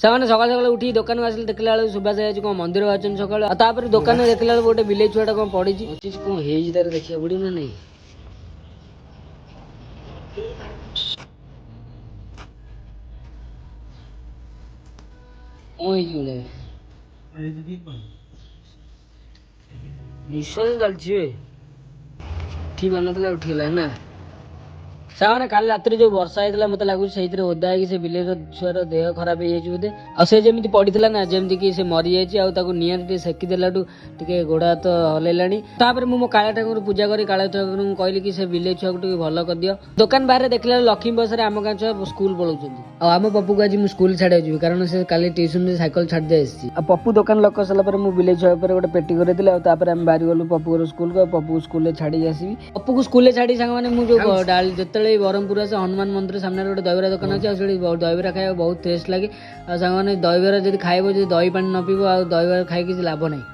ସେମାନେ ସକାଳୁ ସକାଳୁ ଉଠି ଦୋକାନକୁ ଆସିଲେ ଦେଖିଲା ବେଳକୁ ସୁବାସ ଯାଇଛି କଣ ମନ୍ଦିର ବାହାରୁଛନ୍ତି ସକାଳୁ। ଆଉ ତାପରେ ଦୋକାନରେ ଦେଖିଲା ବେଳକୁ ଗୋଟେ ବିଲେଇ ଛୁଆଟା କଣ ପଡିଛି। କଣ ହେଇଛି ତାର ଦେଖିବାକୁ ପଡିବ ନା ନାଇଁ। କଣ ହେଇଛି ବୋଲେ ନିଶ୍ୱାସ ଚାଲିଛି ବେ। ଉଠି ପାରୁନଥିଲା ଉଠିଗଲା ନା। ସେମାନେ କାଲି ରାତିରେ ଯୋଉ ବର୍ଷା ହେଇଥିଲା ମତେ ଲାଗୁଛି ସେଇଥିରେ ଓଦା ହେଇକି ସେ ବିଲେଇର ଛୁଆର ଦେହ ଖରାପ ହେଇଯାଇଛି ବୋଧେ। ଆଉ ସେ ଯେମିତି ପଡିଥିଲା ନା ଯେମିତି କି ସେ ମରିଯାଇଛି। ଆଉ ତାକୁ ନିଆଁରେ ଟିକେ ସେକି ଦେଲାଠୁ ଟିକେ ଗୋଡ ହାତ ହଲେଇଲାଣି। ତାପରେ ମୁଁ ମୋ କାଳିଆ ଠାକୁର ପୂଜା କରି କାଳିଆ ଠାକୁରଙ୍କୁ କହିଲି କି ସେ ବିଲେଇ ଛୁଆକୁ ଟିକେ ଭଲ କରିଦିଅ। ଦୋକାନ ବାହାରେ ଦେଖିଲା ଲକ୍ଷ୍ମୀ ବସରେ ଆମ ଗାଁ ଛୁଆ ସ୍କୁଲ ପଳାଉଛନ୍ତି। ଆଉ ଆମ ପପୁକୁ ଆଜି ମୁଁ ସ୍କୁଲ ଛାଡ଼ିବାକୁ ଯିବି କାରଣ ସେ କାଲି ଟ୍ୟୁସନରେ ସାଇକେଲ ଛାଡ଼ି ଦେଇ ଆସିଛି। ଆଉ ପପୁ ଦୋକାନ ଲକ୍ କରିସାରିଲା ପରେ ମୁଁ ବିଲେଇ ଛୁଆ ଉପରେ ଗୋଟେ ପେଟି କରିଦେଲି। ଆଉ ତାପରେ ଆମେ ବାହାରି ଗଲୁ ପପୁର ସ୍କୁଲକୁ। ଆଉ ପପୁକୁ ସ୍କୁଲରେ ଛାଡ଼ିକି ଆସିବି। ପପୁକୁ ସ୍କୁଲରେ ଛାଡ଼ି ସାଙ୍ଗମାନେ ମୁଁ ଯୋଉ ଯେତେବେଳେ ବ୍ରହ୍ମପୁର ଆସେ ହନୁମାନ ମନ୍ଦିର ସାମ୍ନାରେ ଗୋଟେ ଦହିବରା ଦୋକାନ ଅଛି। ଆଉ ସେଠି ଦହିବରା ଖାଇବାକୁ ବହୁତ ଟେଷ୍ଟ ଲାଗେ। ଆଉ ସାଙ୍ଗମାନେ ଦହିବରା ଯଦି ଖାଇବ ଯଦି ଦହି ପାଣି ନ ପିଇବ ଆଉ ଦହିବରା ଖାଇ କିଛି ଲାଭ ନାହିଁ।